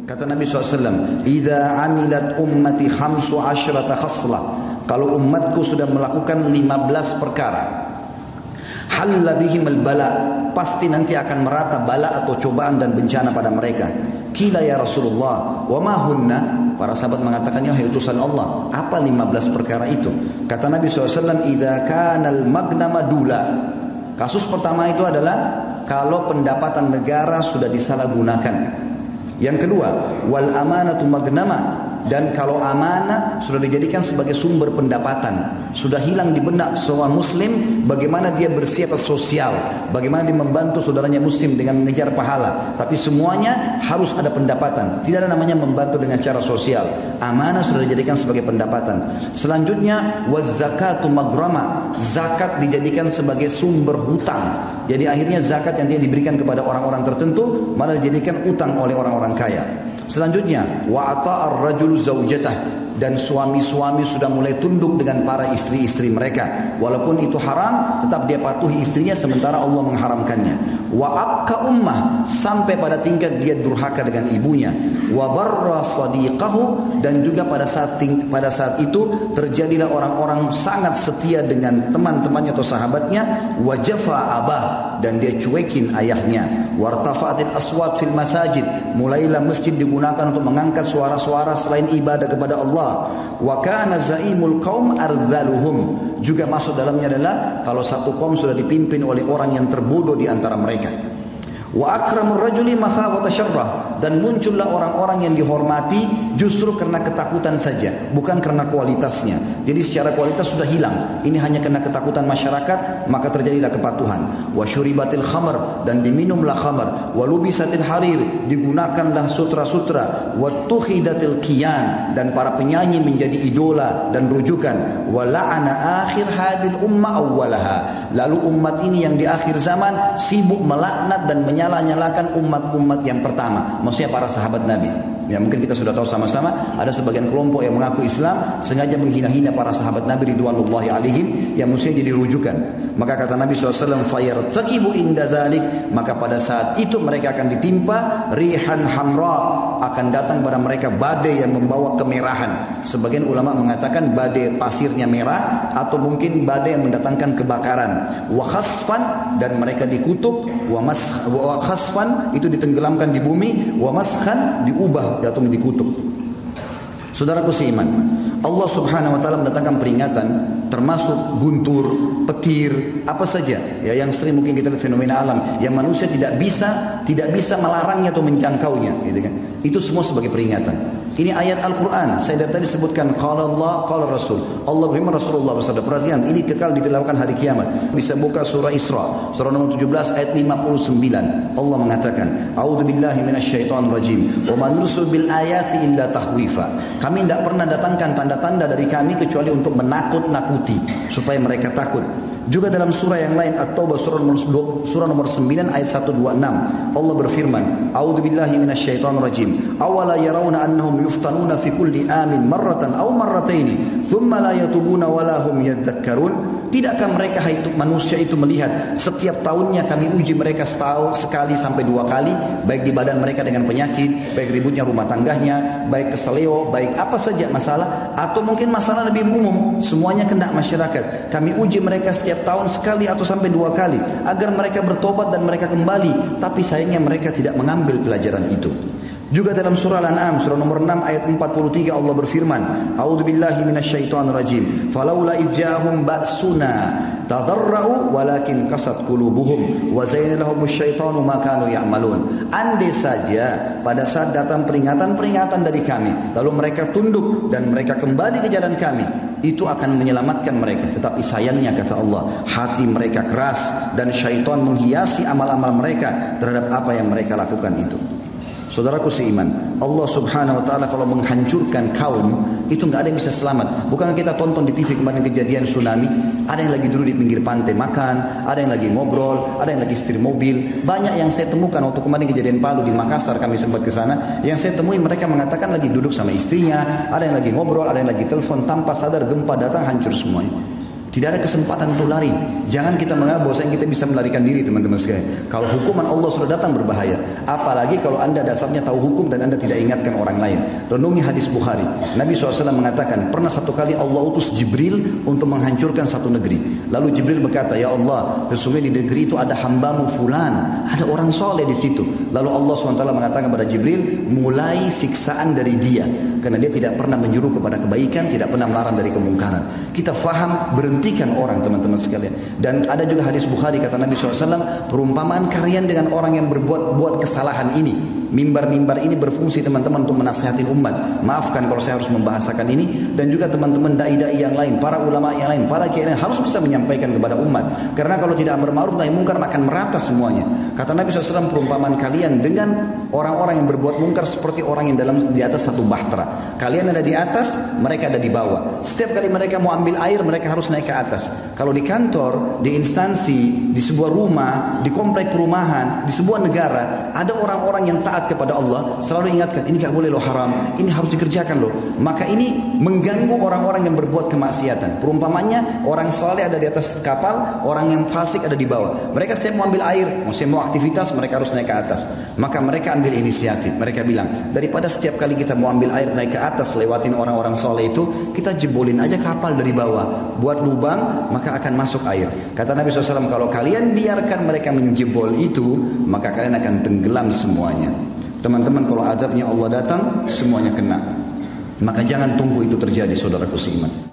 Kata Nabi SAW, "Idza amilat ummati 15 khaslah." Kalau umatku sudah melakukan 15 perkara, halla bihimul bala, pasti nanti akan merata bala atau cobaan dan bencana pada mereka. Qila ya Rasulullah, wa ma hunna? Para sahabat mengatakan, ya utusan Allah, apa 15 perkara itu? Kata Nabi SAW, idza kanal magnama dula. Kasus pertama itu adalah kalau pendapatan negara sudah disalahgunakan. Yang kedua, wal amanatu magnama, dan kalau amanah sudah dijadikan sebagai sumber pendapatan, sudah hilang di benak seorang muslim bagaimana dia bersifat sosial, bagaimana dia membantu saudaranya muslim dengan mengejar pahala, tapi semuanya harus ada pendapatan. Tidak ada namanya membantu dengan cara sosial. Amanah sudah dijadikan sebagai pendapatan. Selanjutnya waz zakatu magrama, zakat dijadikan sebagai sumber hutang. Jadi akhirnya zakat yang dia diberikan kepada orang-orang tertentu malah dijadikan utang oleh orang-orang kaya. Selanjutnya wa ata'ar rajulu zaujatah, dan suami-suami sudah mulai tunduk dengan para istri-istri mereka, walaupun itu haram tetap dia patuhi istrinya sementara Allah mengharamkannya. Wa aqqa ummah, sampai pada tingkat dia durhaka dengan ibunya. Wa barra sadiqahu, dan juga pada saat itu terjadilah orang-orang sangat setia dengan teman-temannya atau sahabatnya. Wa jafa abah, dan dia cuekin ayahnya. Wartafa'atil aswat fil masajid, mulailah masjid digunakan untuk mengangkat suara-suara selain ibadah kepada Allah. Wa kana zaimul qaum ardzaluhum, juga masuk dalamnya adalah kalau satu kaum sudah dipimpin oleh orang yang terbodoh di antara mereka. Wa akramur rajuli makhafata syarrah, dan muncullah orang-orang yang dihormati justru karena ketakutan saja, bukan karena kualitasnya. Jadi secara kualitas sudah hilang. Ini hanya karena ketakutan masyarakat, maka terjadilah kepatuhan. Wa syuribatil khamr, dan diminumlah khamr. Wa lubisatil harir, digunakanlah sutra-sutra. Wa tukhidatil qiyan, dan para penyanyi menjadi idola dan rujukan. Wa la'ana akhir hadil umma awwalaha, lalu umat ini yang di akhir zaman sibuk melaknat dan menyala-nyalakan umat-umat yang pertama, maksudnya para sahabat Nabi. Ya, mungkin kita sudah tahu sama-sama ada sebagian kelompok yang mengaku Islam sengaja menghina-hina para sahabat Nabi ridwanullahi alaihim yang mestinya jadi rujukan. Maka kata Nabi SAW, fayartaqibu inda dzalik, maka pada saat itu mereka akan ditimpa rihan hamra, akan datang pada mereka badai yang membawa kemerahan. Sebagian ulama mengatakan badai pasirnya merah, atau mungkin badai yang mendatangkan kebakaran. Wa khasfan, dan mereka dikutuk. Wa khasfan, itu ditenggelamkan di bumi. Wa maskhan, diubah atau dikutuk. Saudaraku seiman, Allah Subhanahu wa taala mendatangkan peringatan termasuk guntur, petir, apa saja ya yang sering mungkin kita lihat fenomena alam yang manusia tidak bisa melarangnya atau menjangkaunya, gitu kan. Itu semua sebagai peringatan. Ini ayat Al-Quran. Saya dari tadi sebutkan qala Allah, qala Rasul. Allah beriman, Rasulullah bersabda. Perhatikan, ini kekal ditilawahkan hari kiamat. Bisa buka surah Isra, surah nomor 17 ayat 59. Allah mengatakan, a'udzubillahi minasyaitonir rajim. Wa ma nursil bil ayati illa takhwifa. Kami tidak pernah datangkan tanda-tanda dari kami kecuali untuk menakut-nakuti supaya mereka takut. Juga dalam surah yang lain At-Taubah surah nomor 9 ayat 126 Allah berfirman, a'udzubillahi minasyaitonir rajim. Awala yarawna annahum yuftanuna fi kulli amin marratan aw marrataini thumma la yatubuna wa la hum yadhakkarun. Tidakkah mereka manusia itu melihat setiap tahunnya kami uji mereka setahun sekali sampai 2 kali, baik di badan mereka dengan penyakit, baik ributnya rumah tangganya, baik keseleo, baik apa saja masalah, atau mungkin masalah lebih umum, semuanya kena masyarakat. Kami uji mereka setiap tahun sekali atau sampai 2 kali agar mereka bertobat dan mereka kembali, tapi sayangnya mereka tidak mengambil pelajaran itu. Juga dalam surah Al-An'am surah nomor 6 ayat 43 Allah berfirman, a'udzubillahi minasyaitonir rajim. Falaula idja'ahum ba'suna tadarra'u walakin qasat qulubuhum wa zayyana lahumus syaitanu ma kanu ya'malun. Andai saja pada saat datang peringatan-peringatan dari kami lalu mereka tunduk dan mereka kembali ke jalan kami, itu akan menyelamatkan mereka. Tetapi sayangnya kata Allah, hati mereka keras dan syaitan menghiasi amal-amal mereka terhadap apa yang mereka lakukan itu. Saudaraku seiman, Allah Subhanahu wa taala kalau menghancurkan kaum itu enggak ada yang bisa selamat. Bukan kita tonton di TV kemarin kejadian tsunami, ada yang lagi duduk di pinggir pantai makan, ada yang lagi ngobrol, ada yang lagi setir mobil. Banyak yang saya temukan waktu kemarin kejadian Palu di Makassar, kami sempat ke sana, yang saya temui mereka mengatakan lagi duduk sama istrinya, ada yang lagi ngobrol, ada yang lagi telepon, tanpa sadar gempa datang hancur semuanya. Tidak ada kesempatan untuk lari. Jangan kita menganggap bahwasanya kita bisa melarikan diri, teman-teman sekalian. Kalau hukuman Allah sudah datang berbahaya. Apalagi kalau anda dasarnya tahu hukum dan anda tidak ingatkan orang lain. Renungi hadis Bukhari. Nabi SAW mengatakan, pernah satu kali Allah utus Jibril untuk menghancurkan satu negeri. Lalu Jibril berkata, ya Allah, sesungguhnya di negeri itu ada hambamu fulan, ada orang soleh di situ. Lalu Allah SWT mengatakan kepada Jibril, mulai siksaan dari dia, karena dia tidak pernah menyuruh kepada kebaikan, tidak pernah melarang dari kemungkaran. Kita faham, berhentikan orang, teman-teman sekalian. Dan ada juga hadis Bukhari, kata Nabi SAW, perumpamaan kalian dengan orang yang berbuat kesalahan ini. Mimbar-mimbar ini berfungsi, teman-teman, untuk menasihatin umat. Maafkan kalau saya harus membahasakan ini. Dan juga teman-teman dai-dai yang lain, para ulama yang lain, para kiai yang harus bisa menyampaikan kepada umat. Karena kalau tidak amar ma'ruf nahi munkar akan merata semuanya. Kata Nabi SAW, perumpamaan kalian dengan orang-orang yang berbuat munkar seperti orang yang di atas satu bahtera. Kalian ada di atas, mereka ada di bawah. Setiap kali mereka mau ambil air, mereka harus naik ke atas. Kalau di kantor, di instansi, di sebuah rumah, di komplek perumahan, di sebuah negara, ada orang-orang yang taat kepada Allah, selalu ingatkan, ini gak boleh loh, haram, ini harus dikerjakan loh. Maka ini mengganggu orang-orang yang berbuat kemaksiatan. Perumpamannya, orang soleh ada di atas kapal, orang yang fasik ada di bawah. Mereka setiap mau ambil air, mau aktivitas, mereka harus naik ke atas. Maka mereka ambil inisiatif. Mereka bilang, daripada setiap kali kita mau ambil air naik ke atas, lewatin orang-orang soleh itu, kita jebolin aja kapal dari bawah, buat lubang, maka akan masuk air. Kata Nabi SAW, kalau kalian biarkan mereka menjebol itu, maka kalian akan tenggelam semuanya. Teman-teman, kalau azabnya Allah datang, semuanya kena. Maka jangan tunggu itu terjadi, saudaraku seiman.